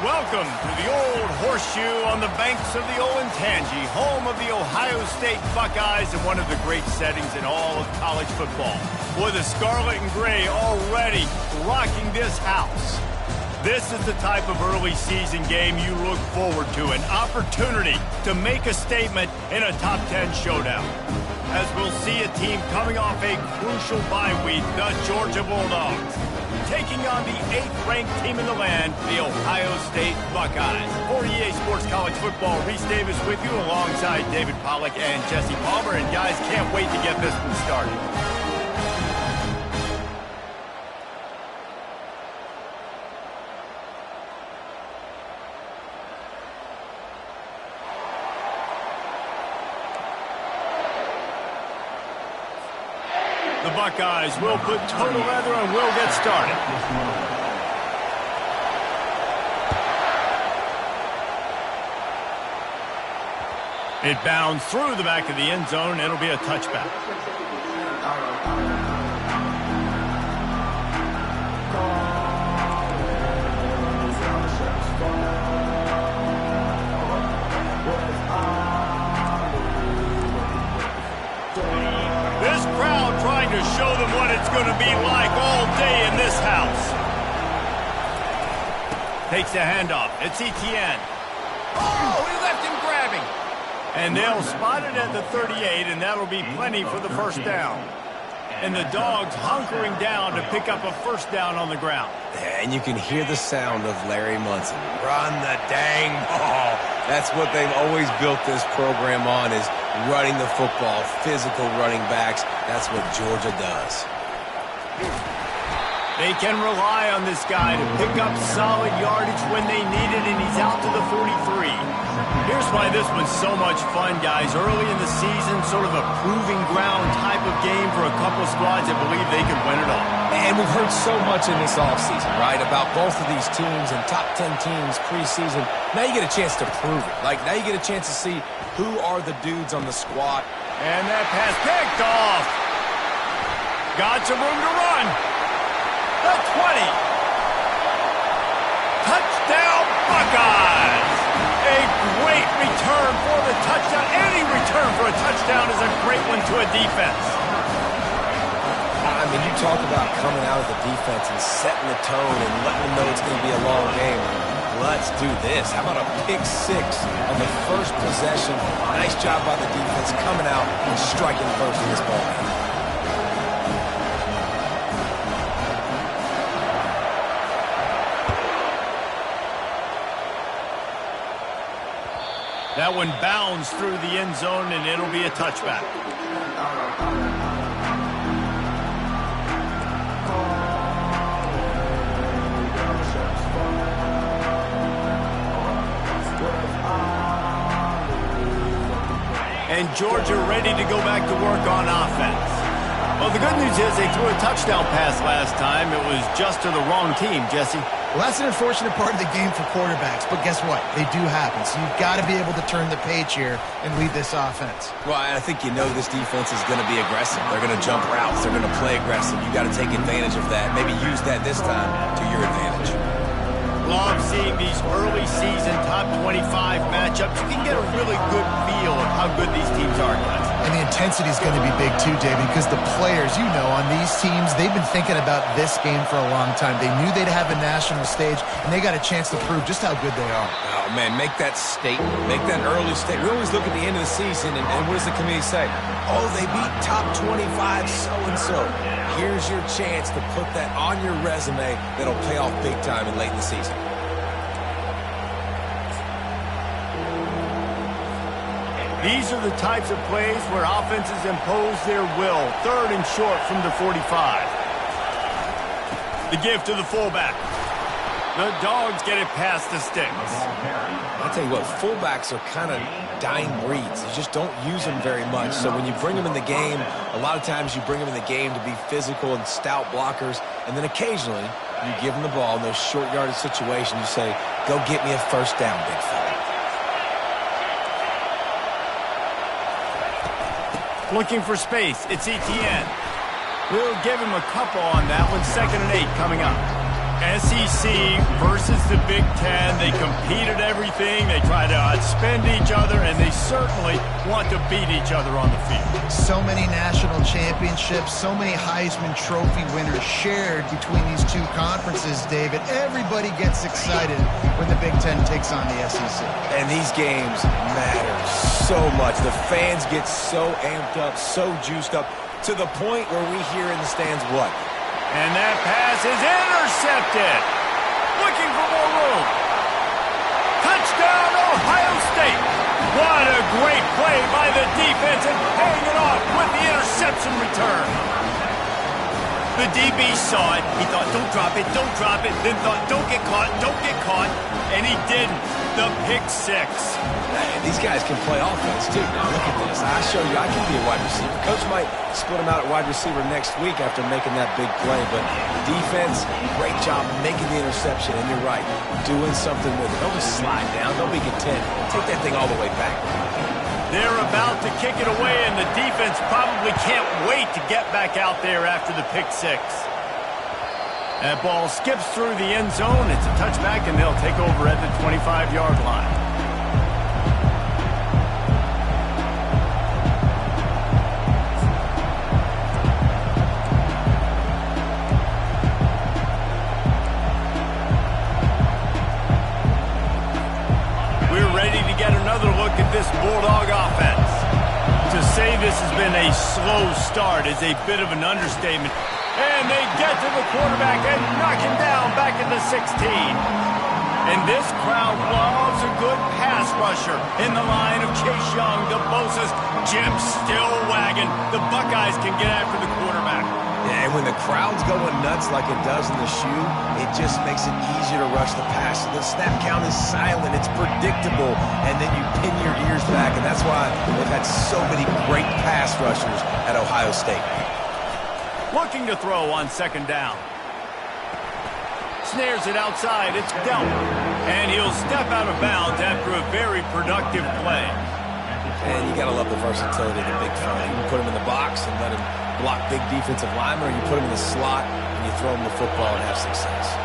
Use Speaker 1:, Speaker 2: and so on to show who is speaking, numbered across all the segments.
Speaker 1: Welcome to the Old Horseshoe on the banks of the Olentangy, home of the Ohio State Buckeyes and one of the great settings in all of college football. Boy, the scarlet and gray already rocking this house. This is the type of early season game you look forward to, an opportunity to make a statement in a top 10 showdown. As we'll see a team coming off a crucial bye week, the Georgia Bulldogs, taking on the 8th-ranked team in the land, the Ohio State Buckeyes. For EA Sports College Football, Reese Davis with you alongside David Pollack and Jesse Palmer. And guys, can't wait to get this one started. The Buckeyes will put total leather and will get started. It bounds through the back of the end zone. It'll be a touchback. This crowd trying to show them what it's going to be like all day in this house. Takes the handoff. It's Etienne. Oh, he left him grabbing. And they'll spot it at the 38, and that'll be plenty for the first down. And the Dogs hunkering down to pick up a first down on the ground.
Speaker 2: And you can hear the sound of Larry Munson. Run the dang ball. That's what they've always built this program on, is running the football, physical running backs. That's what Georgia does.
Speaker 1: They can rely on this guy to pick up solid yardage when they need it, and he's out to the 43. Here's why this one's so much fun, guys. Early in the season, sort of a proving ground type of game for a couple squads that believe they can win it all.
Speaker 3: And we've heard so much in this offseason, right, about both of these teams and top 10 teams preseason. Now you get a chance to prove it. Like, now you get a chance to see who are the dudes on the squad.
Speaker 1: And that pass picked off. Got some room to run. The 20. Touchdown, Buckeyes. A great return for the touchdown. Any return for a touchdown is a great one to a defense.
Speaker 3: I mean, you talk about coming out of the defense and setting the tone and letting them know it's going to be a long game. Let's do this. How about a pick six on the first possession? Nice job by the defense coming out and striking first in this ball game.
Speaker 1: That one bounds through the end zone, and it'll be a touchback. And Georgia ready to go back to work on offense. Well, the good news is they threw a touchdown pass last time. It was just to the wrong team, Jesse.
Speaker 4: Well, that's an unfortunate part of the game for quarterbacks, but guess what? They do happen, so you've got to be able to turn the page here and lead this offense.
Speaker 2: Well, I think you know this defense is going to be aggressive. They're going to jump routes. They're going to play aggressive. You got to take advantage of that. Maybe use that this time to your advantage.
Speaker 1: Love seeing these early season top 25 matchups. You can get a really good feel of how good these teams are, guys.
Speaker 4: And the intensity is going to be big too, David, because the players, you know, on these teams, they've been thinking about this game for a long time. They knew they'd have a national stage, and they got a chance to prove just how good they are.
Speaker 3: Oh, man, make that statement. Make that early statement. We always look at the end of the season, and what does the committee say? Oh, they beat top 25 so-and-so. Here's your chance to put that on your resume that'll pay off big time in late in the season.
Speaker 1: These are the types of plays where offenses impose their will. 3rd and short from the 45. The give to the fullback. The Dogs get it past the sticks.
Speaker 3: I'll tell you what, fullbacks are kind of dying breeds. You just don't use them very much. So when you bring them in the game, a lot of times you bring them in the game to be physical and stout blockers. And then occasionally you give them the ball in those short yardage situations. You say, go get me a first down, big fella.
Speaker 1: Looking for space. It's Etienne. We'll give him a couple on that one. 2nd and 8 coming up. SEC versus the Big Ten. They compete at everything. They try to outspend each other, and they certainly want to beat each other on the field.
Speaker 4: So many national championships, so many Heisman Trophy winners shared between these two conferences, David. Everybody gets excited when the Big Ten takes on the SEC.
Speaker 3: And these games matter so much. The fans get so amped up, so juiced up, to the point where we hear in the stands what?
Speaker 1: And that pass is intercepted. Looking for more room. Touchdown, Ohio State. What a great play by the defense and paying it off with the interception return. The DB saw it. He thought, don't drop it, don't drop it. Then thought, don't get caught, don't get caught. And he didn't. The pick six.
Speaker 3: Man, these guys can play offense, too. Now, look at this. I show you I can be a wide receiver. Coach might split him out at wide receiver next week after making that big play. But defense, great job making the interception. And you're right, doing something with it. Don't just slide down. Don't be content. Take that thing all the way back.
Speaker 1: They're about to kick it away, and the defense probably can't wait to get back out there after the pick six. That ball skips through the end zone. It's a touchback, and they'll take over at the 25-yard line. We're ready to get another look at this Bulldog offense. To say this has been a slow start is a bit of an understatement. And they get to the quarterback and knock him down back at the 16. And this crowd loves a good pass rusher in the line of Chase Young, the Bosa's, Jim still wagging. The Buckeyes can get after the quarterback.
Speaker 3: Yeah, and when the crowd's going nuts like it does in the shoe, it just makes it easier to rush the pass. The snap count is silent. It's predictable. And then you pin your ears back. And that's why they've had so many great pass rushers at Ohio State.
Speaker 1: Looking to throw on second down. Snares it outside. It's dealt. And he'll step out of bounds after a very productive play.
Speaker 3: And you got to love the versatility of the big fella. You can put him in the box and let him block big defensive linemen, or you put him in the slot and you throw him the football and have success.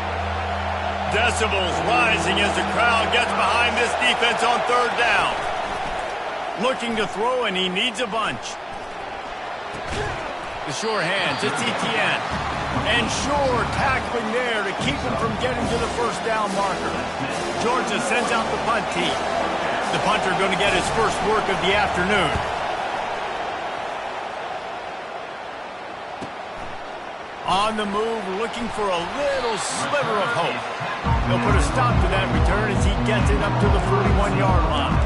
Speaker 1: Decibels rising as the crowd gets behind this defense on third down. Looking to throw, and he needs a bunch. The sure hands, it's Etienne. And Shore tackling there to keep him from getting to the first down marker. Georgia sends out the punt team. The punter going to get his first work of the afternoon. On the move, looking for a little sliver of hope. They'll put a stop to that return as he gets it up to the 41-yard line.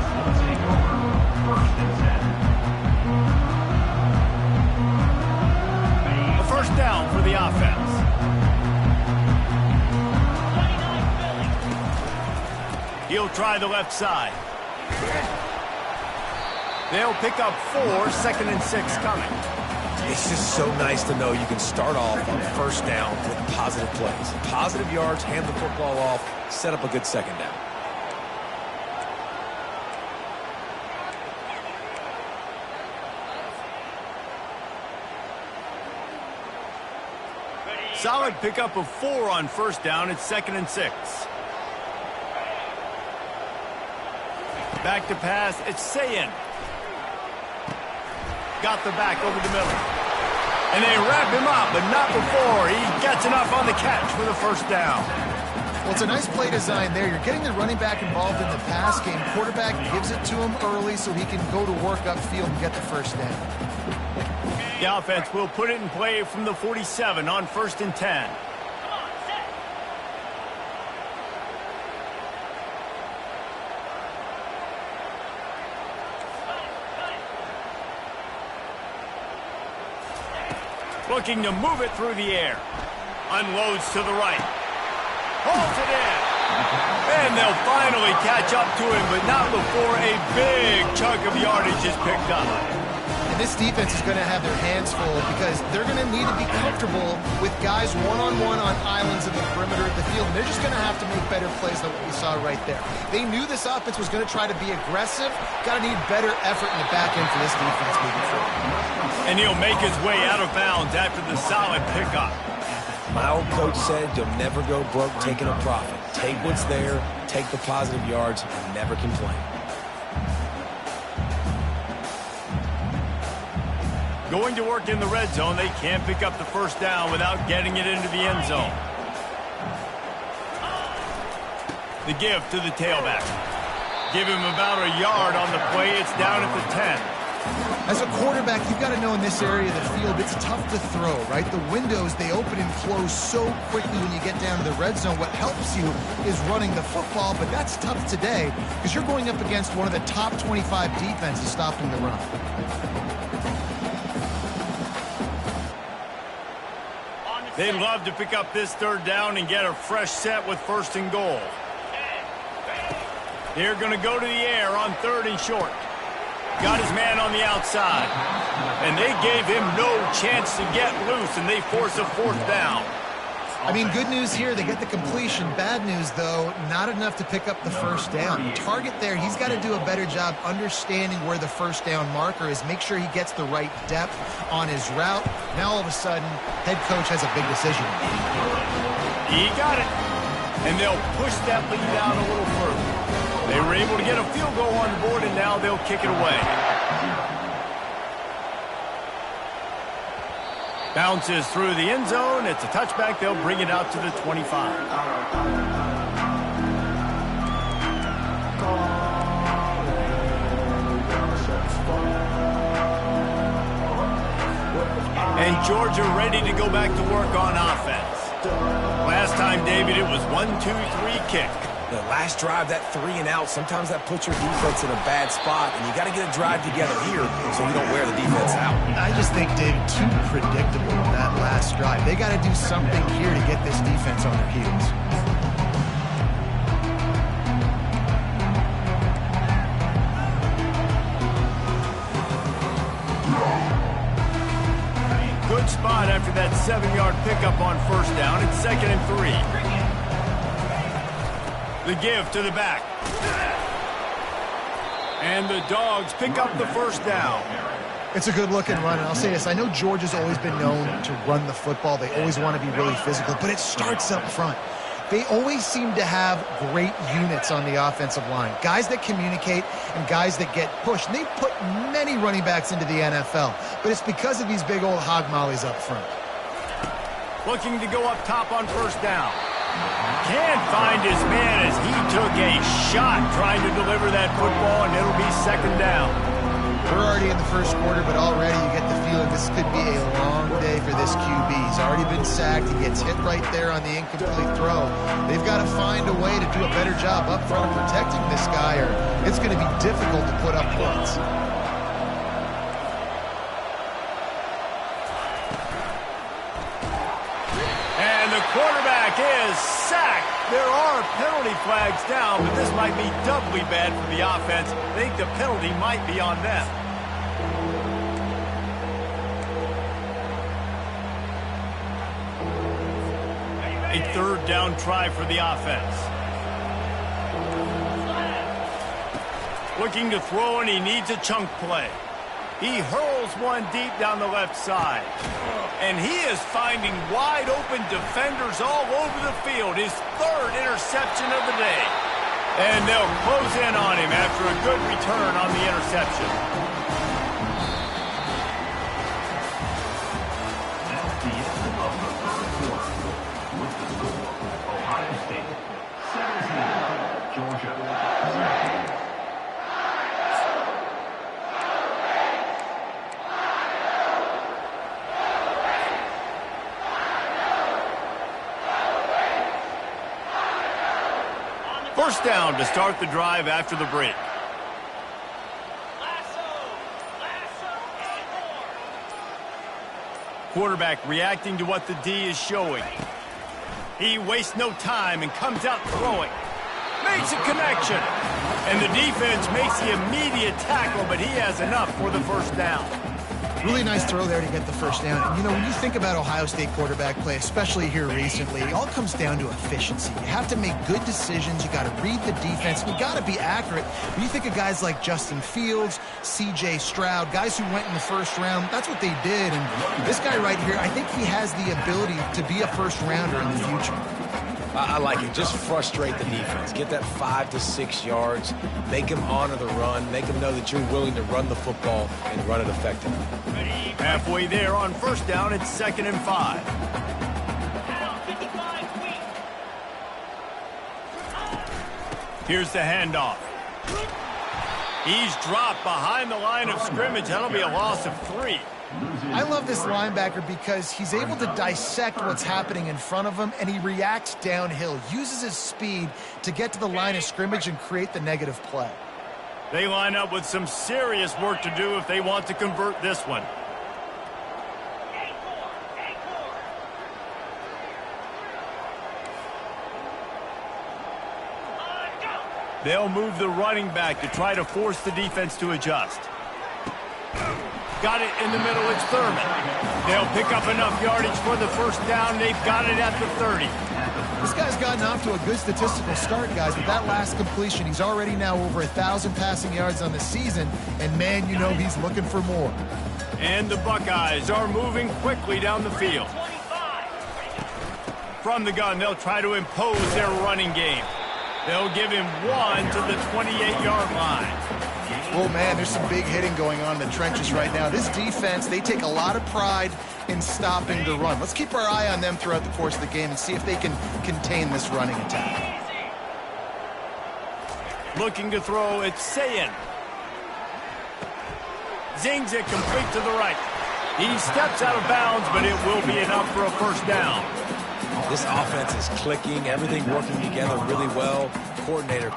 Speaker 1: First down for the offense. He'll try the left side. They'll pick up 4, 2nd and 6 coming.
Speaker 3: It's just so nice to know you can start off on first down with positive plays. Positive yards, hand the football off, set up a good second down.
Speaker 1: Solid pickup of 4 on first down. It's 2nd and 6. Back to pass. It's Sayin. Got the back over the middle. And they wrap him up, but not before he gets enough on the catch for the first down.
Speaker 4: Well, it's a nice play design there. You're getting the running back involved in the pass game. Quarterback gives it to him early so he can go to work upfield and get the first down.
Speaker 1: The offense will put it in play from the 47 on 1st and 10. Looking to move it through the air. Unloads to the right. Holds it in. And they'll finally catch up to him, but not before a big chunk of yardage is picked up.
Speaker 4: And this defense is going to have their hands full because they're going to need to be comfortable with guys one-on-one on islands in the perimeter of the field. And they're just going to have to make better plays than what we saw right there. They knew this offense was going to try to be aggressive. Got to need better effort in the back end for this defense moving forward.
Speaker 1: And he'll make his way out of bounds after the solid pickup.
Speaker 3: My old coach said you'll never go broke taking a profit. Take what's there, take the positive yards, and never complain.
Speaker 1: Going to work in the red zone, they can't pick up the first down without getting it into the end zone. The give to the tailback. Give him about a yard on the play. It's down at the 10.
Speaker 4: As a quarterback, you've got to know in this area of the field, it's tough to throw, right? The windows, they open and close so quickly when you get down to the red zone. What helps you is running the football, but that's tough today because you're going up against one of the top 25 defenses stopping the run.
Speaker 1: They'd love to pick up this third down and get a fresh set with first and goal. They're going to go to the air on third and short. Got his man on the outside. And they gave him no chance to get loose, and they force a fourth down.
Speaker 4: I mean, good news here, they get the completion. Bad news, though, not enough to pick up the first down. Target there, he's got to do a better job understanding where the first down marker is, make sure he gets the right depth on his route. Now, all of a sudden, head coach has a big decision.
Speaker 1: He got it. And they'll push that lead down a little further. They were able to get a field goal on the board, and now they'll kick it away. Bounces through the end zone. It's a touchback. They'll bring it out to the 25. And Georgia ready to go back to work on offense. Last time, David, it was 1-2-3 kick.
Speaker 3: The last drive, that 3 and out, sometimes that puts your defense in a bad spot, and you got to get a drive together here so you don't wear the defense out.
Speaker 4: I just think, David, too predictable that last drive. They got to do something here to get this defense on their heels.
Speaker 1: Good spot after that 7-yard pickup on first down. It's 2nd and 3. The give to the back. And the Dogs pick up the first down.
Speaker 4: It's a good-looking run, and I'll say this. I know Georgia's always been known to run the football. They always want to be really physical, but it starts up front. They always seem to have great units on the offensive line. Guys that communicate and guys that get pushed. And they put many running backs into the NFL, but it's because of these big old hog mollies up front.
Speaker 1: Looking to go up top on first down. Can't find his man as he took a shot trying to deliver that football, and it'll be 2nd down.
Speaker 4: We're already in the first quarter, but already you get the feeling this could be a long day for this QB. He's already been sacked. He gets hit right there on the incomplete throw. They've got to find a way to do a better job up front of protecting this guy, or it's going to be difficult to put up points.
Speaker 1: And the quarterback is sacked. There are penalty flags down, but this might be doubly bad for the offense. I think the penalty might be on them. A 3rd down try for the offense. Looking to throw, and he needs a chunk play. He hurls one deep down the left side. And he is finding wide open defenders all over the field. His 3rd interception of the day. And they'll close in on him after a good return on the interception.
Speaker 5: That's the end of the first quarter. With the score, Ohio State 17, Georgia 0.
Speaker 1: First down to start the drive after the break. Quarterback reacting to what the D is showing. He wastes no time and comes out throwing. Makes a connection. And the defense makes the immediate tackle, but he has enough for the first down.
Speaker 4: Really nice throw there to get the first down. And, you know, when you think about Ohio State quarterback play, especially here recently, it all comes down to efficiency. You have to make good decisions. You got to read the defense. You got to be accurate. When you think of guys like Justin Fields, C.J. Stroud, guys who went in the first round, that's what they did. And this guy right here, I think he has the ability to be a first rounder in the future.
Speaker 3: I like it. Just frustrate the defense. Get that 5 to 6 yards. Make them honor the run. Make them know that you're willing to run the football and run it effectively.
Speaker 1: Halfway there on first down, it's 2nd and 5. Here's the handoff. He's dropped behind the line of scrimmage. That'll be a loss of 3.
Speaker 4: I love this linebacker because he's able to dissect what's happening in front of him, and he reacts downhill, uses his speed to get to the line of scrimmage and create the negative play.
Speaker 1: They line up with some serious work to do if they want to convert this one. They'll move the running back to try to force the defense to adjust. Got it in the middle, it's Thurman. They'll pick up enough yardage for the first down. They've got it at the 30.
Speaker 4: This guy's gotten off to a good statistical start, guys. With that last completion, he's already now over 1,000 passing yards on the season. And, man, you know he's looking for more.
Speaker 1: And the Buckeyes are moving quickly down the field. From the gun, they'll try to impose their running game. They'll give him 1 to the 28-yard line.
Speaker 4: Oh, man, there's some big hitting going on in the trenches right now. This defense, they take a lot of pride in stopping the run. Let's keep our eye on them throughout the course of the game and see if they can contain this running attack.
Speaker 1: Looking to throw, it's Sayin. Zings it complete to the right. He steps out of bounds, but it will be enough for a first down.
Speaker 3: This offense is clicking, everything working together really well. Coordinator.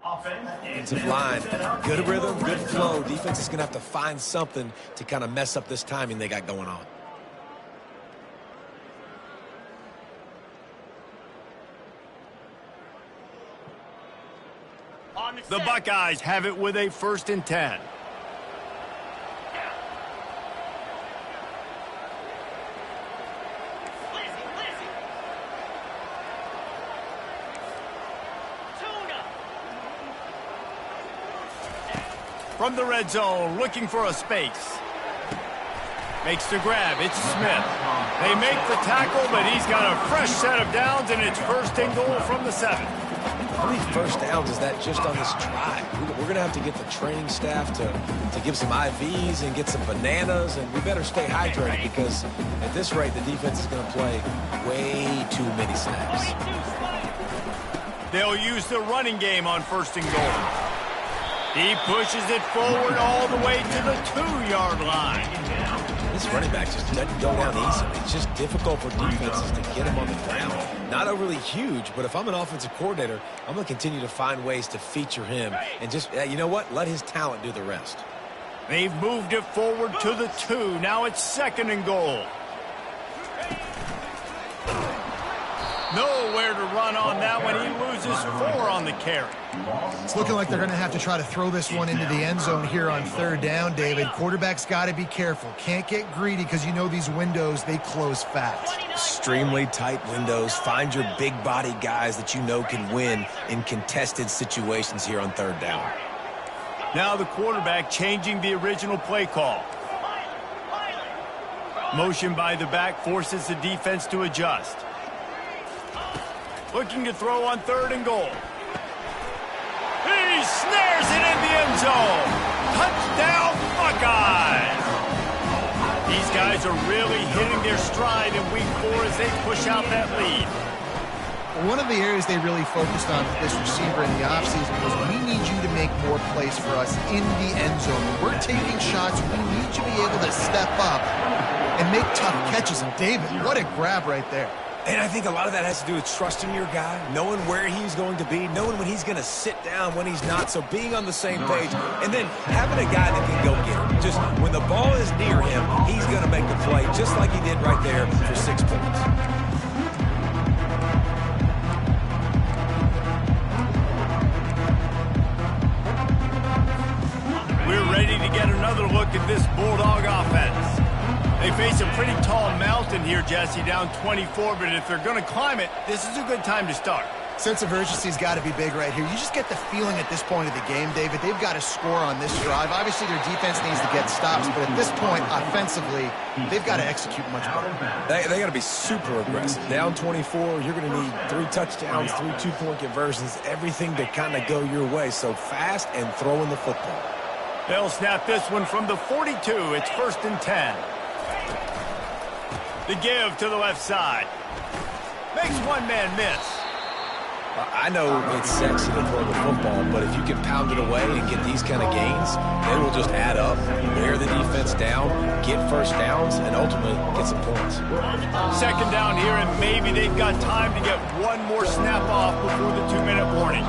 Speaker 3: Offensive line, good rhythm, good flow. Defense is going to have to find something to kind of mess up this timing they got going on.
Speaker 1: The Buckeyes have it with a 1st and 10. From the red zone, looking for a space. Makes the grab. It's Smith. They make the tackle, but he's got a fresh set of downs, and it's 1st and goal from the 7.
Speaker 3: How many first downs is that just on this drive? We're going to have to get the training staff to give some IVs and get some bananas, and we better stay hydrated because at this rate, the defense is going to play way too many snaps.
Speaker 1: They'll use the running game on 1st and goal. He pushes it forward all the way to the 2-yard line.
Speaker 3: This running back just doesn't go down easily. It's just difficult for defenses to get him on the ground. Not overly huge, but if I'm an offensive coordinator, I'm going to continue to find ways to feature him and just, you know what, let his talent do the rest.
Speaker 1: They've moved it forward to the 2. Now it's 2nd and goal. Nowhere to run on that one. He loses 4 on the carry.
Speaker 4: It's looking like they're going to have to try to throw this one into the end zone here on 3rd down, David. Quarterback's got to be careful. Can't get greedy because you know these windows, they close fast.
Speaker 2: Extremely tight windows. Find your big body guys that you know can win in contested situations here on 3rd down.
Speaker 1: Now the quarterback changing the original play call. Motion by the back forces the defense to adjust. Looking to throw on 3rd and goal. He snares it in the end zone. Touchdown, Buckeyes. These guys are really hitting their stride in week 4 as they push out that lead.
Speaker 4: One of the areas they really focused on with this receiver in the offseason was we need you to make more plays for us in the end zone. When we're taking shots, we need you to be able to step up and make tough catches. And David, what a grab right there.
Speaker 3: And I think a lot of that has to do with trusting your guy, knowing where he's going to be, knowing when he's going to sit down, when he's not, so being on the same page, and then having a guy that can go get it. Just when the ball is near him, he's going to make the play, just like he did right there for 6 points.
Speaker 1: We're ready to get another look at this Bulldog offense. They face a pretty tall mountain here, Jesse, down 24, but if they're going to climb it, this is a good time to start.
Speaker 4: Sense of urgency's got to be big right here. You just get the feeling at this point of the game, David, they've got to score on this drive. Obviously, their defense needs to get stops, but at this point, offensively, they've got to execute much better.
Speaker 3: They got to be super aggressive. Down 24, you're going to need 3 touchdowns, 3 two-point conversions, everything to kind of go your way. So fast and throwing the football.
Speaker 1: They'll snap this one from the 42. It's 1st and 10. The give to the left side. Makes one man miss.
Speaker 3: I know it's sexy to throw the football, but if you can pound it away and get these kind of gains, they will just add up, wear the defense down, get first downs, and ultimately get some points.
Speaker 1: 2nd down here, and maybe they've got time to get one more snap off before the 2-minute warning.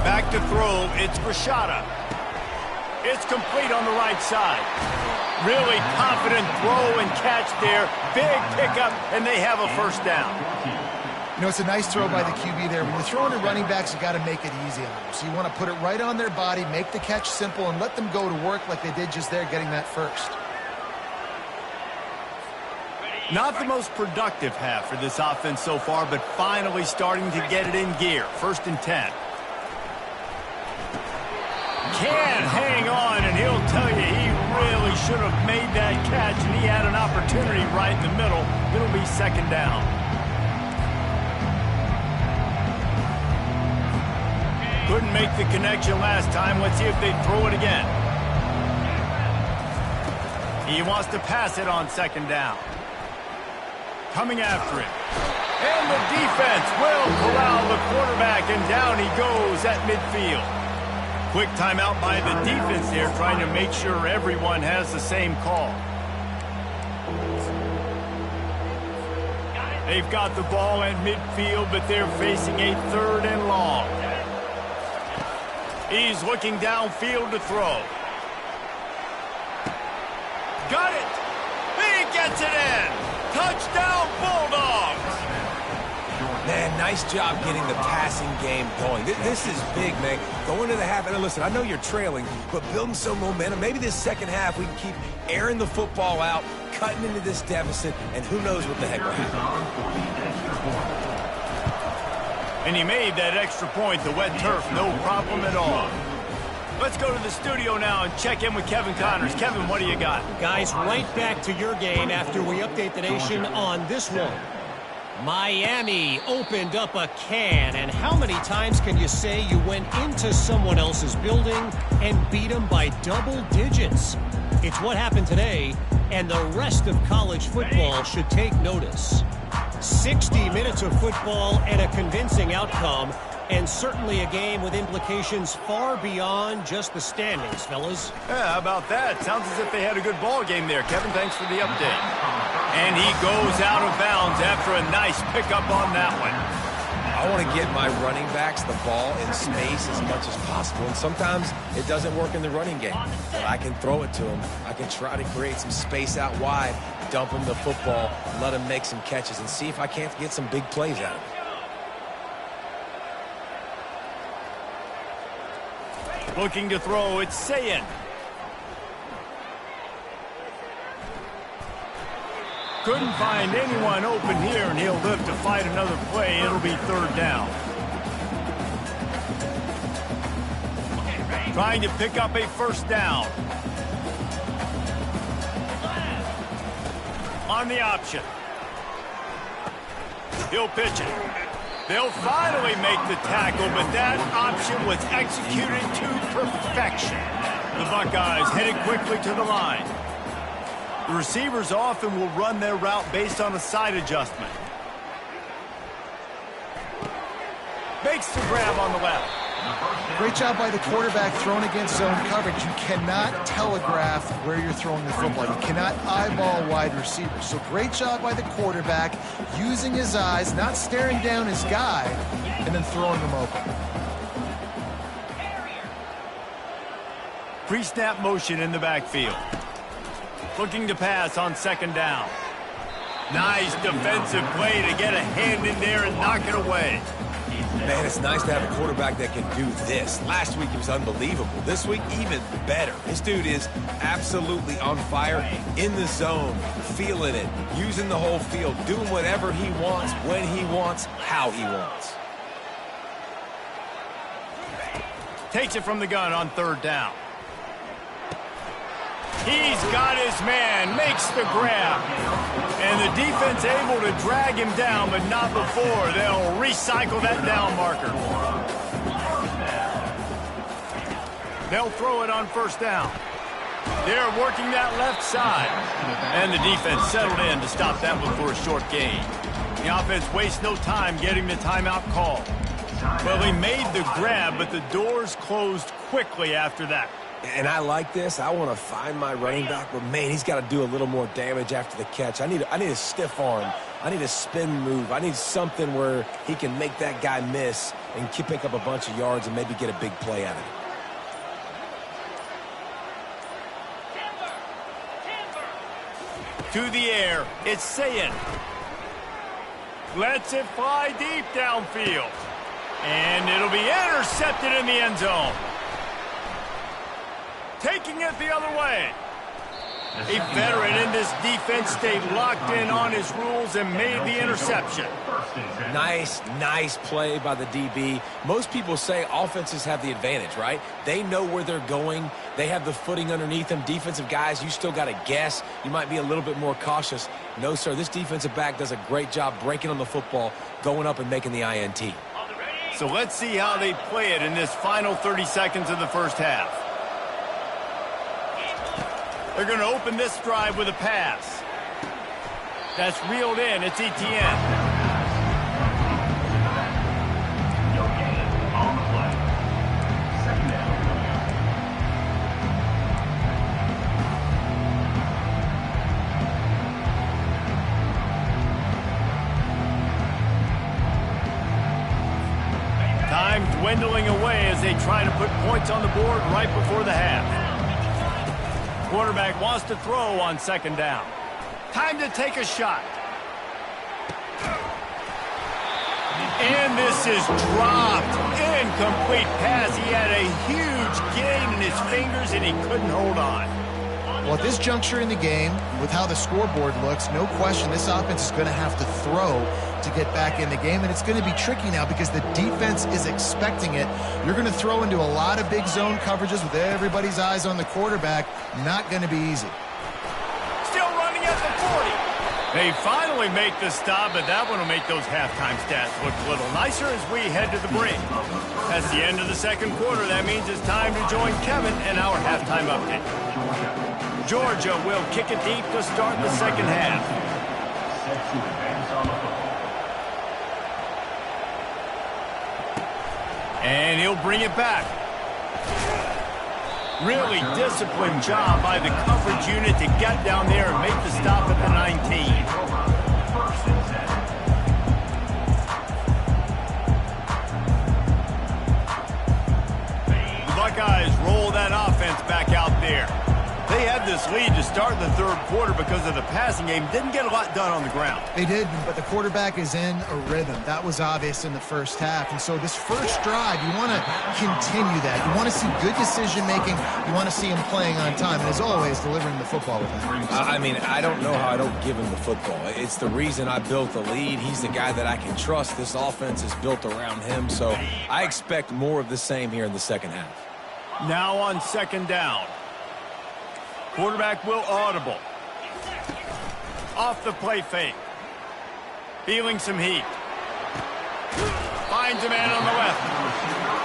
Speaker 1: Back to throw, it's Rashada. It's complete on the right side. Really confident throw and catch there. Big pickup, and they have a 1st down.
Speaker 4: You know, it's a nice throw by the QB there. When you're throwing to running backs, you got to make it easy on them. So you want to put it right on their body, make the catch simple, and let them go to work like they did just there, getting that first.
Speaker 1: Not the most productive half for this offense so far, but finally starting to get it in gear. 1st and 10. Can hang on, and he'll tell you he really should have made that catch, and he had an opportunity right in the middle. It'll be 2nd down. Couldn't make the connection last time. Let's see if they throw it again. He wants to pass it on 2nd down. Coming after it. And the defense will corral the quarterback, and down he goes at midfield. Quick timeout by the defense there, trying to make sure everyone has the same call. They've got the ball at midfield, but they're facing a 3rd and long. He's looking downfield to throw. Got it! He gets it in! Touchdown, Bulldogs!
Speaker 3: Man, nice job getting the passing game going. This is big, man. Going to the half, and listen, I know you're trailing, but building some momentum. Maybe this 2nd half we can keep airing the football out, cutting into this deficit, and who knows what the heck will happen.
Speaker 1: And he made that extra point, the wet turf, no problem at all. Let's go to the studio now and check in with Kevin Connors. Kevin, what do you got?
Speaker 6: Guys, right back to your game after we update the nation on this one. Miami opened up a can, and how many times can you say you went into someone else's building and beat them by double digits? It's what happened today, and the rest of college football should take notice. 60 minutes of football and a convincing outcome, and certainly a game with implications far beyond just the standings, fellas.
Speaker 1: Yeah, how about that? Sounds as if they had a good ball game there. Kevin, thanks for the update. And he goes out of bounds after a nice pickup on that one.
Speaker 3: I want to get my running backs the ball in space as much as possible, and sometimes it doesn't work in the running game. But I can throw it to them. I can try to create some space out wide, dump him the football, let him make some catches, and see if I can't get some big plays out of it.
Speaker 1: Looking to throw, it's Sayin. Couldn't find anyone open here, and he'll live to fight another play. It'll be 3rd down. Trying to pick up a 1st down. On the option. He'll pitch it. They'll finally make the tackle, but that option was executed to perfection. The Buckeyes headed quickly to the line. The receivers often will run their route based on a side adjustment. Makes the grab on the left.
Speaker 4: Great job by the quarterback throwing against zone coverage. You cannot telegraph where you're throwing the football. You cannot eyeball wide receivers. So great job by the quarterback using his eyes, not staring down his guy, and then throwing him open.
Speaker 1: Pre-snap motion in the backfield. Looking to pass on second down. Nice defensive play to get a hand in there and knock it away.
Speaker 3: Man, it's nice to have a quarterback that can do this. Last week, he was unbelievable. This week, even better. This dude is absolutely on fire, in the zone, feeling it, using the whole field, doing whatever he wants, when he wants, how he wants.
Speaker 1: Takes it from the gun on third down. He's got his man, makes the grab. And the defense able to drag him down, but not before. They'll recycle that down marker. They'll throw it on first down. They're working that left side. And the defense settled in to stop that one for a short gain. The offense wastes no time getting the timeout call. Well, he made the grab, but the doors closed quickly after that.
Speaker 3: And I like this. I want to find my running back, but, man, he's got to do a little more damage after the catch. I need a stiff arm. I need a spin move. I need something where he can make that guy miss and pick up a bunch of yards and maybe get a big play out of it.
Speaker 1: To the air, it's Sayin. Lets it fly deep downfield. And it'll be intercepted in the end zone. Taking it the other way. A veteran in this defense stayed locked in on his rules and made the interception.
Speaker 3: Nice play by the DB. Most people say offenses have the advantage, right? They know where they're going. They have the footing underneath them. Defensive guys, you still got to guess. You might be a little bit more cautious. No, sir, this defensive back does a great job breaking on the football, going up and making the INT.
Speaker 1: So let's see how they play it in this final 30 seconds of the first half. They're going to open this drive with a pass. That's reeled in. It's Etienne.
Speaker 5: No gain on the play. Second down.
Speaker 1: Time dwindling away as they try to put points on the board right before the half. Quarterback wants to throw on second down. Time to take a shot. And this is dropped. Incomplete pass. He had a huge gain in his fingers and he couldn't hold on.
Speaker 4: Well, at this juncture in the game, with how the scoreboard looks, no question this offense is going to have to throw to get back in the game, and it's going to be tricky now because the defense is expecting it. You're going to throw into a lot of big zone coverages with everybody's eyes on the quarterback. Not going to be easy.
Speaker 1: Still running at the 40. They finally make the stop, but that one will make those halftime stats look a little nicer as we head to the break. That's the end of the second quarter. That means it's time to join Kevin and our halftime update. Georgia will kick it deep to start the second half.
Speaker 5: Set to advance on the football.
Speaker 1: And he'll bring it back. Really disciplined job by the coverage unit to get down there and make the stop at the 19.
Speaker 5: First and 10.
Speaker 1: The Buckeyes roll that offense back out there. They had this lead to start the third quarter because of the passing game. Didn't get a lot done on the ground.
Speaker 4: They did, but the quarterback is in a rhythm. That was obvious in the first half. And so this first drive, you want to continue that. You want to see good decision-making. You want to see him playing on time. And as always, delivering the football with him.
Speaker 3: I mean, I don't know how I don't give him the football. It's the reason I built the lead. He's the guy that I can trust. This offense is built around him. So I expect more of the same here in the second half.
Speaker 1: Now on second down. Quarterback will audible. Off the play fake. Feeling some heat. finds a man on the left.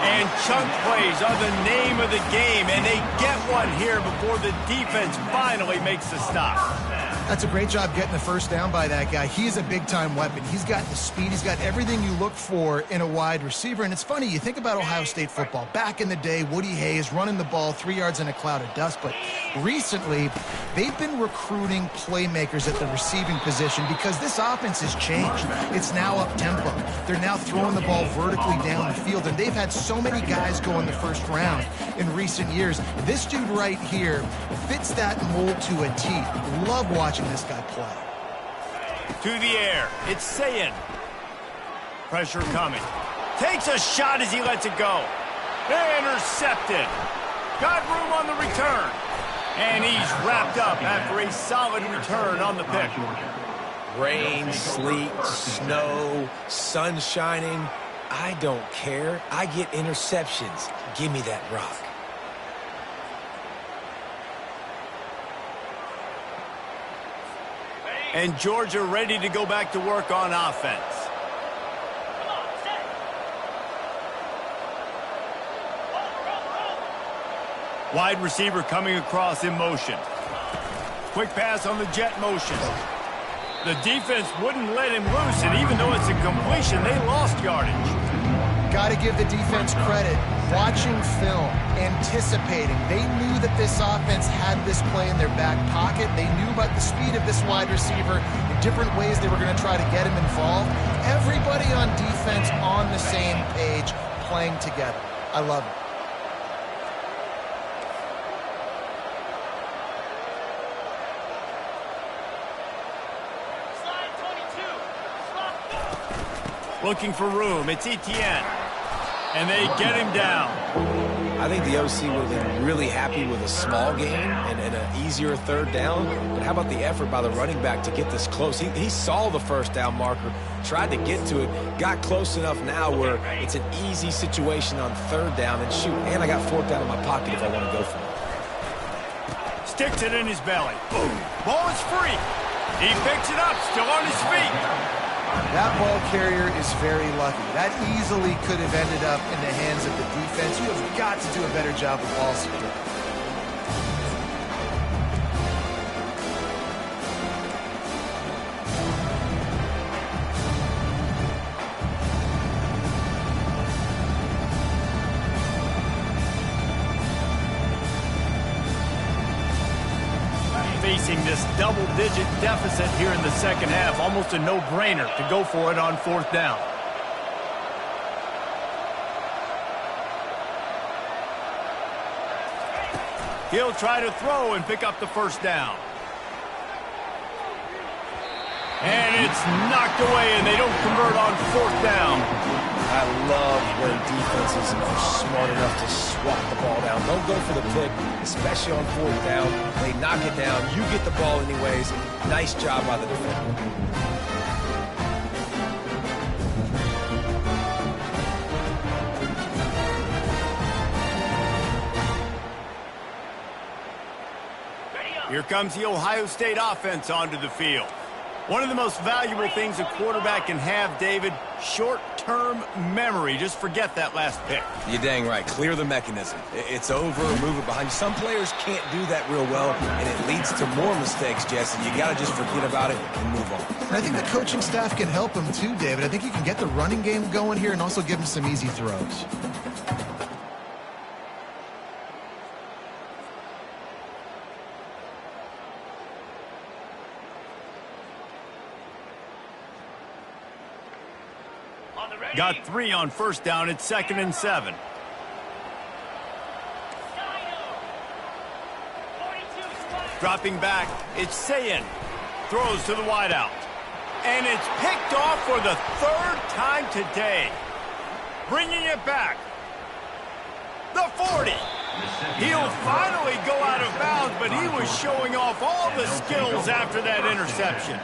Speaker 1: And chunk plays are the name of the game, and they get one here before the defense finally makes the stop.
Speaker 4: That's a great job getting the first down by that guy. He's a big-time weapon. He's got the speed. He's got everything you look for in a wide receiver. And it's funny, you think about Ohio State football. Back in the day, Woody Hayes running the ball 3 yards in a cloud of dust. But recently, they've been recruiting playmakers at the receiving position because this offense has changed. It's now up-tempo. They're now throwing the ball vertically down the field. And they've had so many guys go in the first round in recent years. This dude right here fits that mold to a T. Love watching this guy play.
Speaker 1: To the air. It's Sayin. Pressure coming. Takes a shot as he lets it go. Intercepted. Got room on the return. And he's wrapped up after a solid return on the pick.
Speaker 3: Rain, sleet, snow, sun shining. I don't care. I get interceptions. Give me that rock.
Speaker 1: And Georgia ready to go back to work on offense. Wide receiver coming across in motion. Quick pass on the jet motion. The defense wouldn't let him loose, and even though it's a completion, they lost yardage.
Speaker 4: Got to give the defense credit. Watching film, anticipating. They knew that this offense had this play in their back pocket. They knew about the speed of this wide receiver, the different ways they were going to try to get him involved. Everybody on defense on the same page, playing together. I love it.
Speaker 1: Looking for room. It's Etienne. And they get him down.
Speaker 3: I think the OC would have been really happy with a small game and an easier third down. But how about the effort by the running back to get this close? He saw the first down marker, tried to get to it, got close enough now where it's an easy situation on third down. And shoot, and I got fourth down in my pocket if I want to go for it.
Speaker 1: Sticks it in his belly. Boom. Ball is free. He picks it up, still on his feet.
Speaker 4: That ball carrier is very lucky. That easily could have ended up in the hands of the defense. You have got to do a better job of ball security.
Speaker 1: Facing this double-digit deficit here in the second half, almost a no-brainer to go for it on fourth down. He'll try to throw and pick up the first down. And it's knocked away, and they don't convert on fourth down.
Speaker 3: I love when defenses are smart enough to swat the ball down. Don't go for the pick, especially on fourth down. They knock it down. You get the ball anyways. Nice job by the defender.
Speaker 1: Here comes the Ohio State offense onto the field. One of the most valuable things a quarterback can have, David, short-term memory. Just forget that last pick.
Speaker 3: You're dang right. Clear the mechanism. It's over, move it behind you. Some players can't do that real well, and it leads to more mistakes, Jesse. You got to just forget about it and move on.
Speaker 4: And I think the coaching staff can help him too, David. I think you can get the running game going here and also give him some easy throws.
Speaker 1: Got 3 on first down. It's 2nd and 7. Dropping back, it's Sayin. Throws to the wideout. And it's picked off for the 3rd time today. Bringing it back. The 40. He'll finally go out of bounds, but he was showing off all the skills after that interception.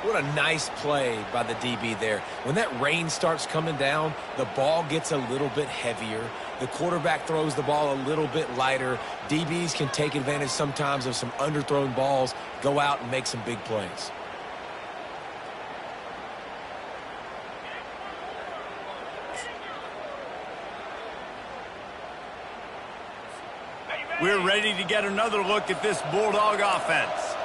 Speaker 3: What a nice play by the DB there. When that rain starts coming down, the ball gets a little bit heavier. The quarterback throws the ball a little bit lighter. DBs can take advantage sometimes of some underthrown balls, go out and make some big plays.
Speaker 1: We're ready to get another look at this Bulldog offense.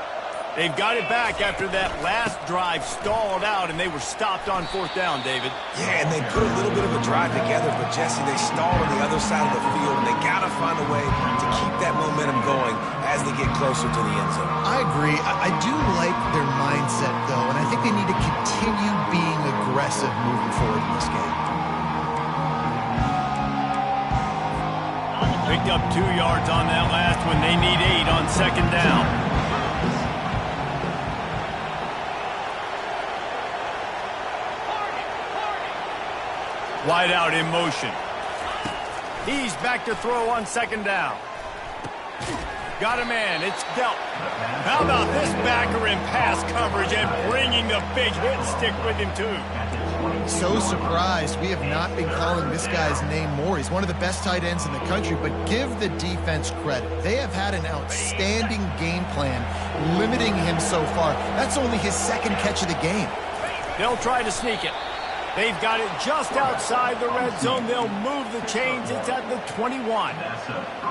Speaker 1: They've got it back after that last drive stalled out, and they were stopped on fourth down, David.
Speaker 3: Yeah, and they put a little bit of a drive together, but, Jesse, they stalled on the other side of the field, and they got to find a way to keep that momentum going as they get closer to the end zone.
Speaker 4: I agree. I do like their mindset, though, and I think they need to continue being aggressive moving forward in this game.
Speaker 1: Picked up 2 yards on that last one. They need 8 on second down. Wide out in motion. He's back to throw on second down. Got a man. It's dealt. How about this backer in pass coverage and bringing the big hit stick with him, too?
Speaker 4: So surprised we have not been calling this guy's name more. He's one of the best tight ends in the country, but give the defense credit. They have had an outstanding game plan limiting him so far. That's only his second catch of the game.
Speaker 1: They'll try to sneak it. They've got it just outside the red zone. They'll move the chains. It's at the 21.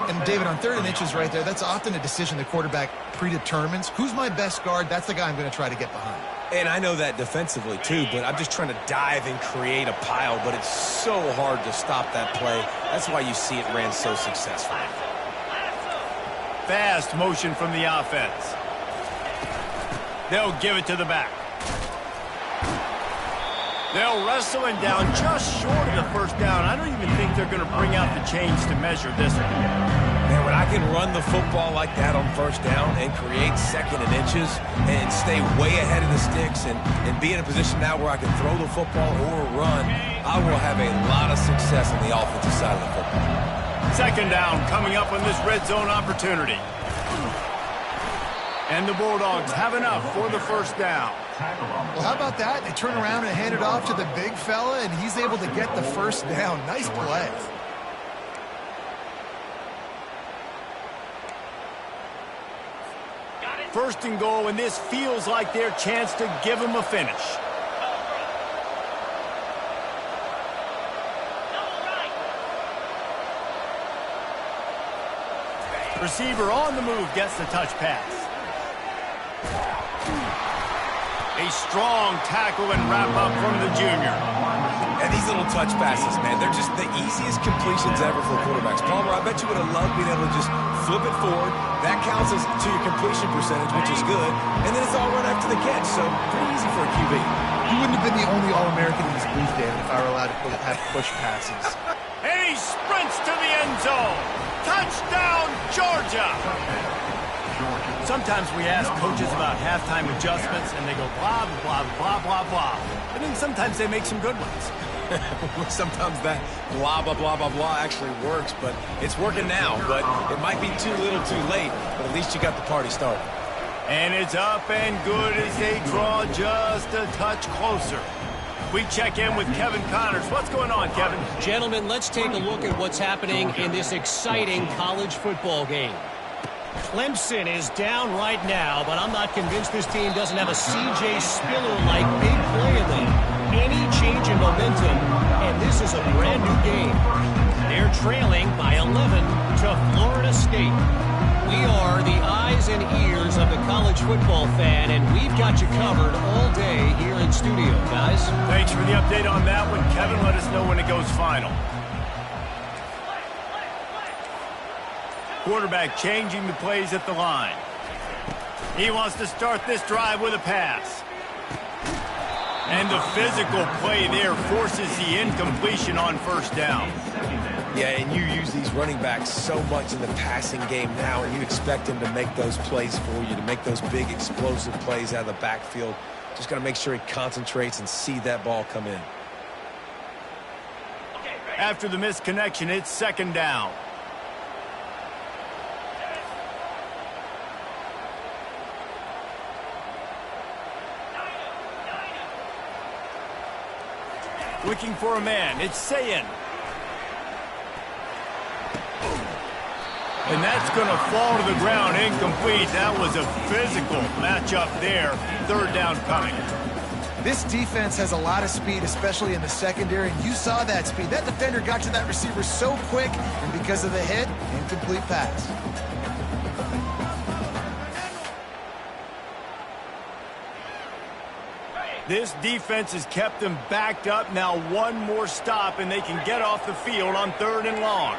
Speaker 4: And, David, on 3rd and inches right there, that's often a decision the quarterback predetermines. Who's my best guard? That's the guy I'm going to try to get behind.
Speaker 3: And I know that defensively, too, but I'm just trying to dive and create a pile, but it's so hard to stop that play. That's why you see it ran so successfully.
Speaker 1: Fast motion from the offense. They'll give it to the back. They'll wrestle him down just short of the first down. I don't even think they're going to bring out the chains to measure this one.
Speaker 3: Man, when I can run the football like that on first down and create second and inches and stay way ahead of the sticks and be in a position now where I can throw the football or run, I will have a lot of success on the offensive side of the football.
Speaker 1: Second down coming up on this red zone opportunity. And the Bulldogs have enough for the first down.
Speaker 4: Well, how about that? They turn around and hand it off to the big fella, and he's able to get the first down. Nice play.
Speaker 1: First and goal, and this feels like their chance to give them a finish. Receiver on the move gets the touch pass. A strong tackle and wrap-up from the junior.
Speaker 3: And these little touch passes, man, they're just the easiest completions ever for quarterbacks. Palmer, I bet you would have loved being able to just flip it forward. That counts as to your completion percentage, which is good. And then it's all run after the catch, so pretty easy for a QB.
Speaker 4: He wouldn't have been the only All-American in this booth, David, if I were allowed to have push passes.
Speaker 1: And he sprints to the end zone. Touchdown, Georgia! Sometimes we ask coaches about halftime adjustments, and they go blah, blah, blah, blah, blah. And then sometimes they make some good ones.
Speaker 3: Sometimes that blah, blah, blah, blah, blah actually works, but it's working now. But it might be too little too late, but at least you got the party started.
Speaker 1: And it's up and good as they draw just a touch closer. We check in with Kevin Connors. What's going on, Kevin?
Speaker 6: Gentlemen, let's take a look at what's happening in this exciting college football game. Clemson is down right now, but I'm not convinced this team doesn't have a C.J. Spiller-like big play in them. Any change in momentum, and this is a brand new game. They're trailing by 11 to Florida State. We are the eyes and ears of the college football fan, and we've got you covered all day here in studio, guys.
Speaker 1: Thanks for the update on that one, Kevin. Let us know when it goes final. Quarterback changing the plays at the line. He wants to start this drive with a pass. And the physical play there forces the incompletion on first down.
Speaker 3: Yeah, and you use these running backs so much in the passing game now, and you expect them to make those plays for you, to make those big explosive plays out of the backfield. Just got to make sure he concentrates and see that ball come in.
Speaker 1: After the missed connection, it's second down. Looking for a man. It's Sayin. And that's going to fall to the ground incomplete. That was a physical matchup there. Third down coming.
Speaker 4: This defense has a lot of speed, especially in the secondary, and you saw that speed. That defender got to that receiver so quick, and because of the hit, incomplete pass.
Speaker 1: This defense has kept them backed up. Now one more stop, and they can get off the field on 3rd and long.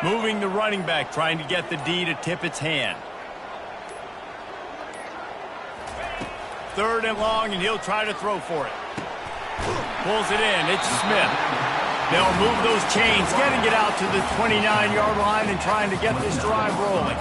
Speaker 1: Moving the running back, trying to get the D to tip its hand. 3rd and long, and he'll try to throw for it. Pulls it in. It's Smith. They'll move those chains, getting it out to the 29-yard line and trying to get this drive rolling.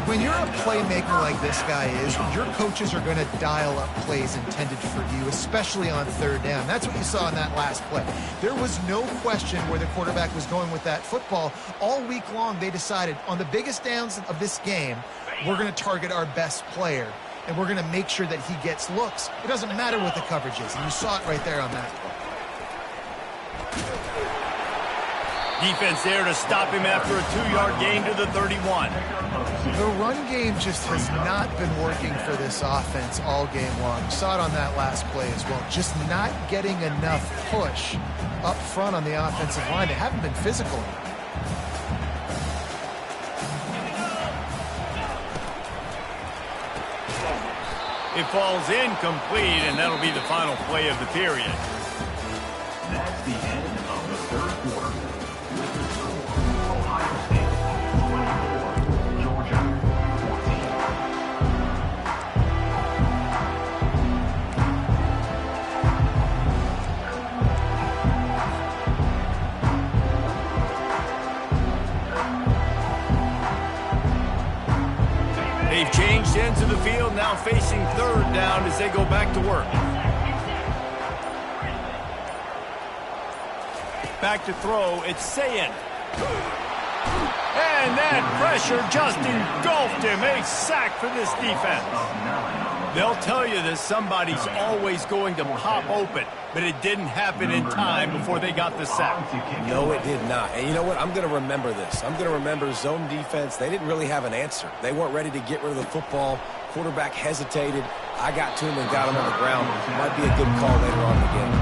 Speaker 4: When you're a playmaker like this guy is, your coaches are going to dial up plays intended for you, especially on 3rd down. That's what you saw in that last play. There was no question where the quarterback was going with that football. All week long, they decided on the biggest downs of this game, we're going to target our best player, and we're going to make sure that he gets looks. It doesn't matter what the coverage is, and you saw it right there on that play.
Speaker 1: Defense there to stop him after a 2-yard gain to the 31.
Speaker 4: The run game just has not been working for this offense all game long. You saw it on that last play as well. Just not getting enough push up front on the offensive line. They haven't been physical enough.
Speaker 1: It falls incomplete, and that'll be the final play of the period.
Speaker 5: That's the end of the 3rd quarter. With the score, Ohio State 24, Georgia 14.
Speaker 1: They've changed ends of the field, now facing 3rd down as they go back to work. Back to throw, it's Sayin. And that pressure just engulfed him. A sack for this defense. They'll tell you that somebody's always going to pop open, but it didn't happen in time before they got the sack.
Speaker 3: No, it did not. And you know what? I'm going to remember this. I'm going to remember zone defense. They didn't really have an answer. They weren't ready to get rid of the football. Quarterback hesitated. I got to him and got him on the ground. Might be a good call later on in the game.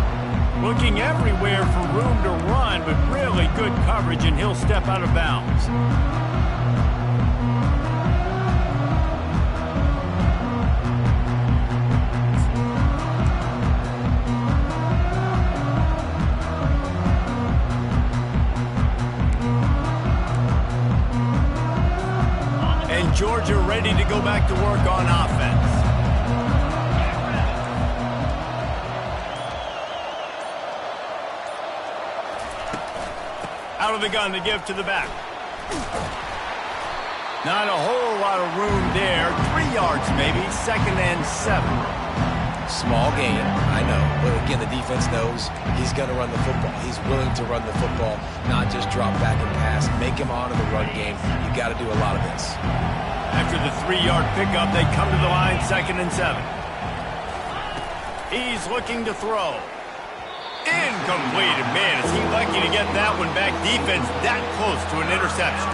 Speaker 1: Looking everywhere for room to run, but really good coverage, and he'll step out of bounds. And Georgia ready to go back to work on offense. Out of the gun to give to the back. Not a whole lot of room there. 3 yards maybe. 2nd and 7.
Speaker 3: Small gain, I know. But again, the defense knows he's going to run the football. He's willing to run the football, not just drop back and pass. Make him honor the run game. You got to do a lot of this.
Speaker 1: After the 3-yard pickup, they come to the line, 2nd and 7. He's looking to throw. Incomplete. Man, is he lucky to get that one back. Defense that close to an interception.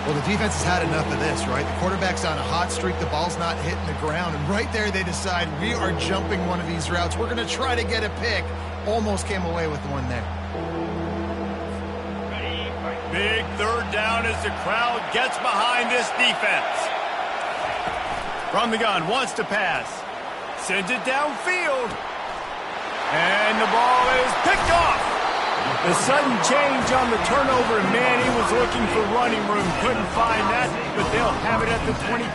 Speaker 4: Well, the defense has had enough of this, right? The quarterback's on a hot streak. The ball's not hitting the ground. And right there, they decide, we are jumping one of these routes. We're going to try to get a pick. Almost came away with one there.
Speaker 1: Big 3rd down as the crowd gets behind this defense. From the gun, wants to pass. Sends it downfield. And the ball is picked off. The sudden change on the turnover, and man, he was looking for running room. Couldn't find that, but they'll have it at the 22.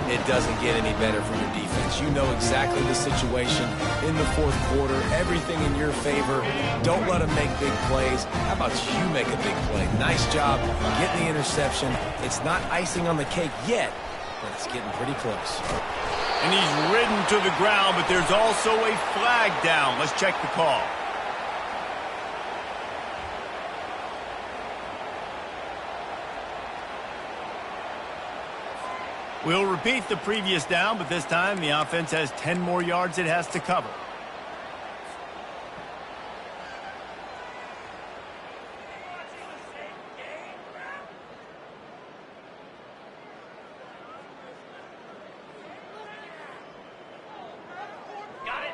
Speaker 3: It doesn't get any better for your defense. You know exactly the situation in the 4th quarter. Everything in your favor. Don't let them make big plays. How about you make a big play? Nice job getting the interception. It's not icing on the cake yet, but it's getting pretty close.
Speaker 1: And he's ridden to the ground, but there's also a flag down. Let's check the call. We'll repeat the previous down, but this time the offense has 10 more yards it has to cover.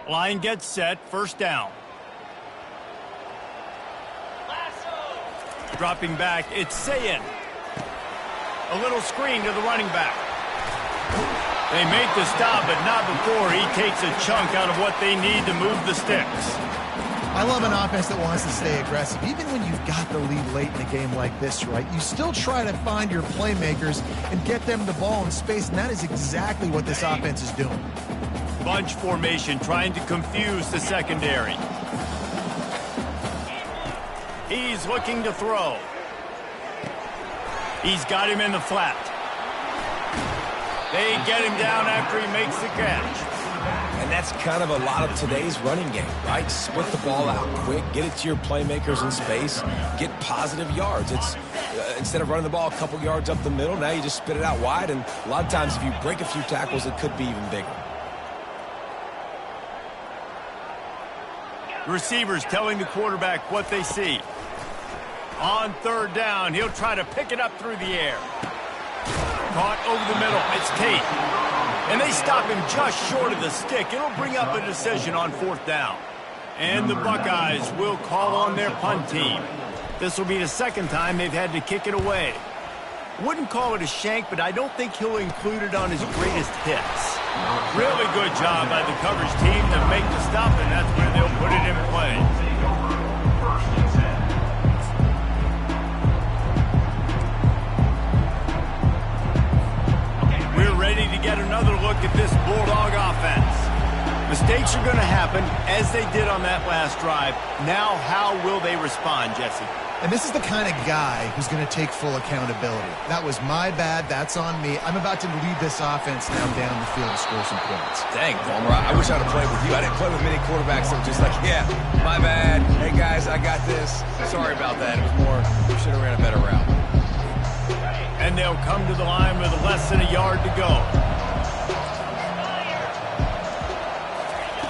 Speaker 1: Line gets set, first down. Dropping back, it's Sayin. A little screen to the running back. They make the stop, but not before he takes a chunk out of what they need to move the sticks.
Speaker 4: I love an offense that wants to stay aggressive. Even when you've got the lead late in a game like this, right, you still try to find your playmakers and get them the ball in space, and that is exactly what this offense is doing.
Speaker 1: Bunch formation, trying to confuse the secondary. He's looking to throw. He's got him in the flat. They get him down after he makes the catch.
Speaker 3: And that's kind of a lot of today's running game, right? Split the ball out quick, get it to your playmakers in space, get positive yards. It's instead of running the ball a couple yards up the middle, now you just spit it out wide, and a lot of times if you break a few tackles, it could be even bigger.
Speaker 1: Receivers telling the quarterback what they see. On third down, he'll try to pick it up through the air. Caught over the middle, it's Tate. And they stop him just short of the stick. It'll bring up a decision on fourth down. And the Buckeyes will call on their punt team. This will be the second time they've had to kick it away. Wouldn't call it a shank, but I don't think he'll include it on his greatest hits. Really good job by the coverage team to make the stop, and that's where they'll put it in play. We're ready to get another look at this Bulldog offense. Mistakes are going to happen, as they did on that last drive. Now, how will they respond, Jesse?
Speaker 4: And this is the kind of guy who's going to take full accountability. That was my bad. That's on me. I'm about to lead this offense now down the field to score some points.
Speaker 3: Dang, Palmer, I wish I'd have played with you. I didn't play with many quarterbacks that were just like, yeah, my bad. Hey, guys, I got this. Sorry about that. It was more, we should have ran a better route.
Speaker 1: And they'll come to the line with less than a yard to go.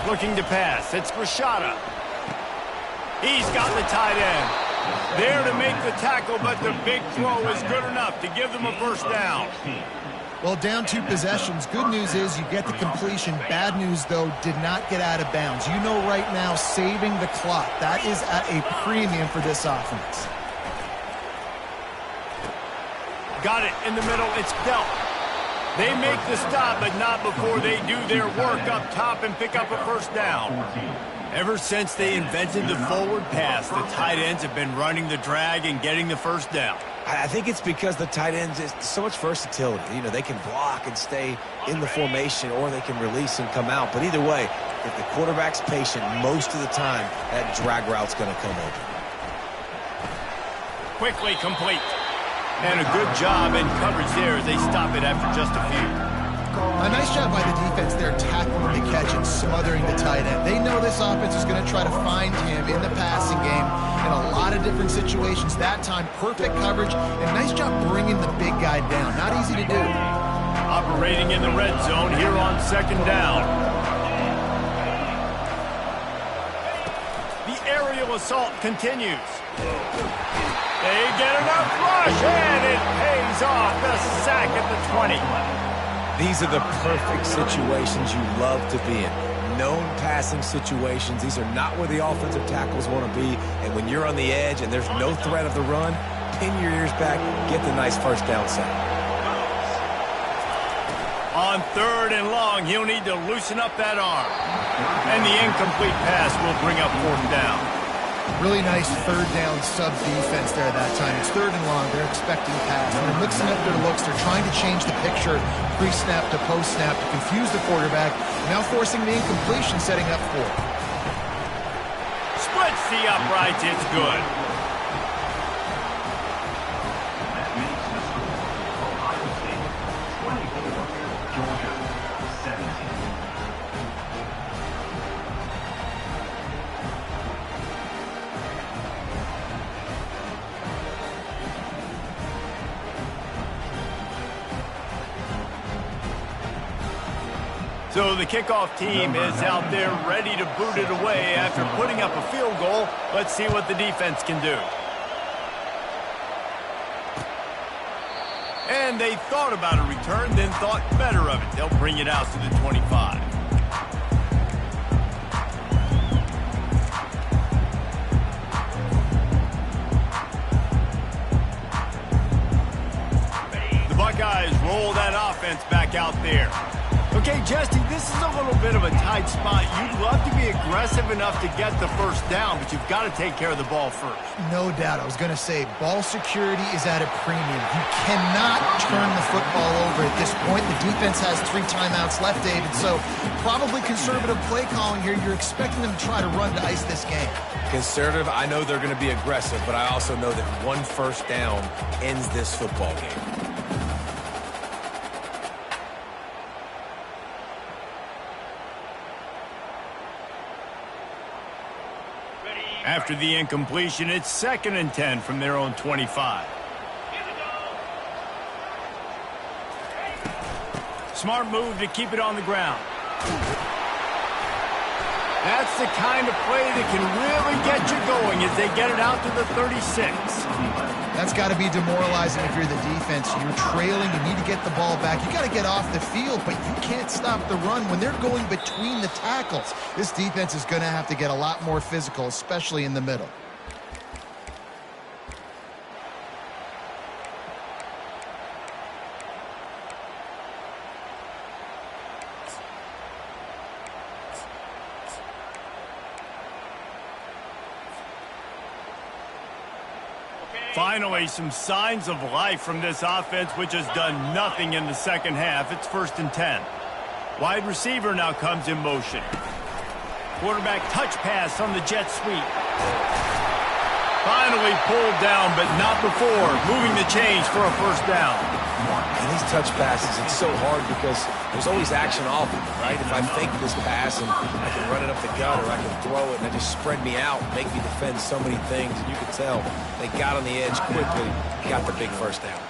Speaker 1: Looking to pass. It's Rashada. He's got the tight end. There to make the tackle, but the big throw is good enough to give them a first down.
Speaker 4: Well, down 2 possessions. Good news is you get the completion. Bad news, though, did not get out of bounds. You know right now, saving the clock. That is at a premium for this offense.
Speaker 1: Got it in the middle. It's Delp. They make the stop, but not before they do their work up top and pick up a first down. Ever since they invented the forward pass, the tight ends have been running the drag and getting the first down.
Speaker 3: I think it's because the tight ends, is so much versatility. You know, they can block and stay in the formation, or they can release and come out. But either way, if the quarterback's patient most of the time, that drag route's going to come open.
Speaker 1: Quickly complete. And a good job in coverage there as they stop it after just a few.
Speaker 4: A nice job by the defense there, tackling the catch and smothering the tight end. They know this offense is going to try to find him in the passing game in a lot of different situations. That time, perfect coverage, and nice job bringing the big guy down. Not easy to do.
Speaker 1: Operating in the red zone here on second down. The aerial assault continues. They get enough rush, and it pays off. The sack at the 20.
Speaker 3: These are the perfect situations you love to be in. Known passing situations. These are not where the offensive tackles want to be. And when you're on the edge and there's no threat of the run, pin your ears back, get the nice first down sack.
Speaker 1: On third and long, he'll need to loosen up that arm. And the incomplete pass will bring up fourth down.
Speaker 4: Really nice third down sub defense there that time. It's third and long. They're expecting pass. And they're mixing up their looks. They're trying to change the picture pre-snap to post-snap to confuse the quarterback. Now forcing the incompletion, setting up for it.
Speaker 1: Splits the uprights. It's good.
Speaker 5: That makes the score Ohio State 24, Georgia 17.
Speaker 1: So the kickoff team is out there ready to boot it away after putting up a field goal. Let's see what the defense can do. And they thought about a return, then thought better of it. They'll bring it out to the 25. back out there. Okay, Jesse, this is a little bit of a tight spot. You'd love to be aggressive enough to get the first down, but you've got to take care of the ball first.
Speaker 4: No doubt. I was going to say, ball security is at a premium. You cannot turn the football over at this point. The defense has 3 timeouts left, David, so probably conservative play calling here. You're expecting them to try to run to ice this game.
Speaker 2: Conservative, I know they're going to be aggressive, but I also know that 1 first down ends this football game.
Speaker 1: After the incompletion, it's 2nd and 10 from their own 25. Smart move to keep it on the ground. That's the kind of play that can really get you going as they get it out to the 36.
Speaker 4: That's got to be demoralizing if you're the defense. You're trailing. You need to get the ball back. You got to get off the field, but you can't stop the run when they're going between the tackles. This defense is going to have to get a lot more physical, especially in the middle.
Speaker 1: Finally, some signs of life from this offense, which has done nothing in the second half. It's 1st and 10. Wide receiver now comes in motion. Quarterback touch pass on the jet sweep. Finally pulled down, but not before moving the chains for a first down.
Speaker 2: And these touch passes, it's so hard because there's always action off of it, right? If I fake this pass and I can run it up the gut or I can throw it and it just spread me out, make me defend so many things. And you can tell they got on the edge quickly, got the big first down.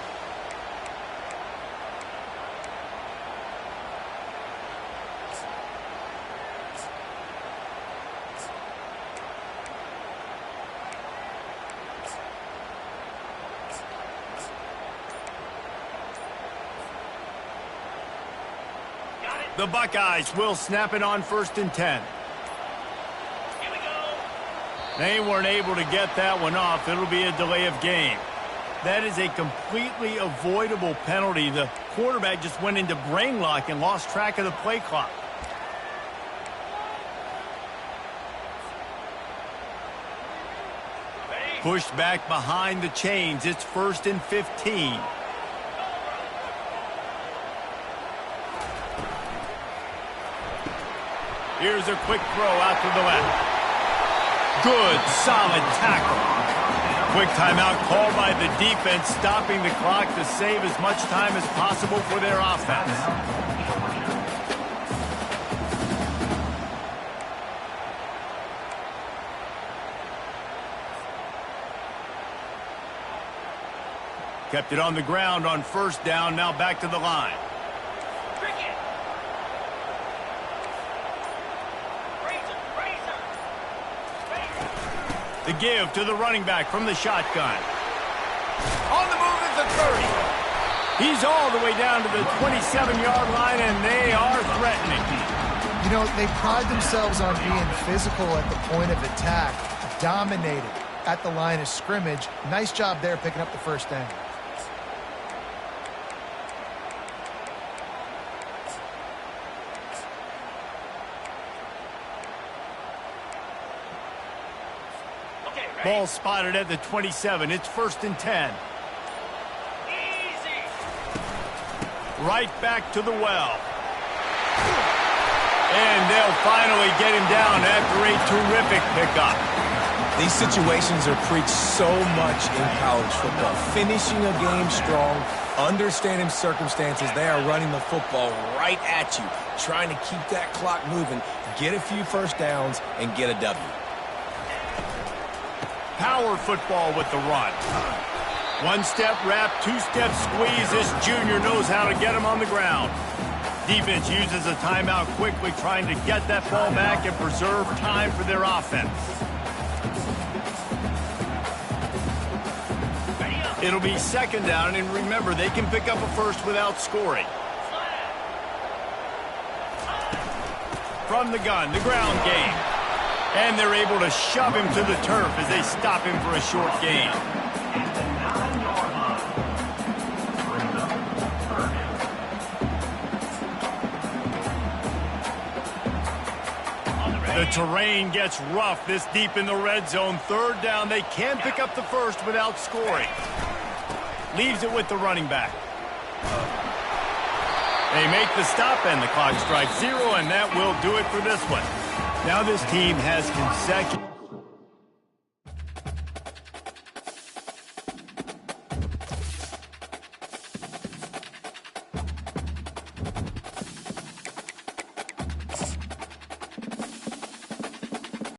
Speaker 1: The Buckeyes will snap it on 1st and 10. They weren't able to get that one off. It'll be a delay of game. That is a completely avoidable penalty. The quarterback just went into brain lock and lost track of the play clock. Pushed back behind the chains. It's 1st and 15. Here's a quick throw out to the left. Good, solid tackle. Quick timeout called by the defense, stopping the clock to save as much time as possible for their offense. Kept it on the ground on 1st down, now back to the line. The give to the running back from the shotgun. On the move at the 30. He's all the way down to the 27-yard line, and they are threatening.
Speaker 4: You know, they pride themselves on being physical at the point of attack, dominated at the line of scrimmage. Nice job there picking up the first down.
Speaker 1: Ball spotted at the 27. It's 1st and 10. Easy. Right back to the well. And they'll finally get him down after a terrific pickup.
Speaker 2: These situations are preached so much in college football. Finishing a game strong, understanding circumstances. They are running the football right at you, trying to keep that clock moving, get a few first downs, and get a W.
Speaker 1: Power football with the run. One-step wrap, two-step squeeze. This junior knows how to get him on the ground. Defense uses a timeout quickly, trying to get that ball back and preserve time for their offense. It'll be 2nd down, and remember, they can pick up a first without scoring. From the gun, the ground game. And they're able to shove him to the turf as they stop him for a short gain.
Speaker 5: At the 9-yard line. Brings up 3rd down.
Speaker 1: The terrain gets rough this deep in the red zone. Third down, they can pick up the first without scoring. Leaves it with the running back. They make the stop, and the clock strikes 0, and that will do it for this one. Now this team has consecutive...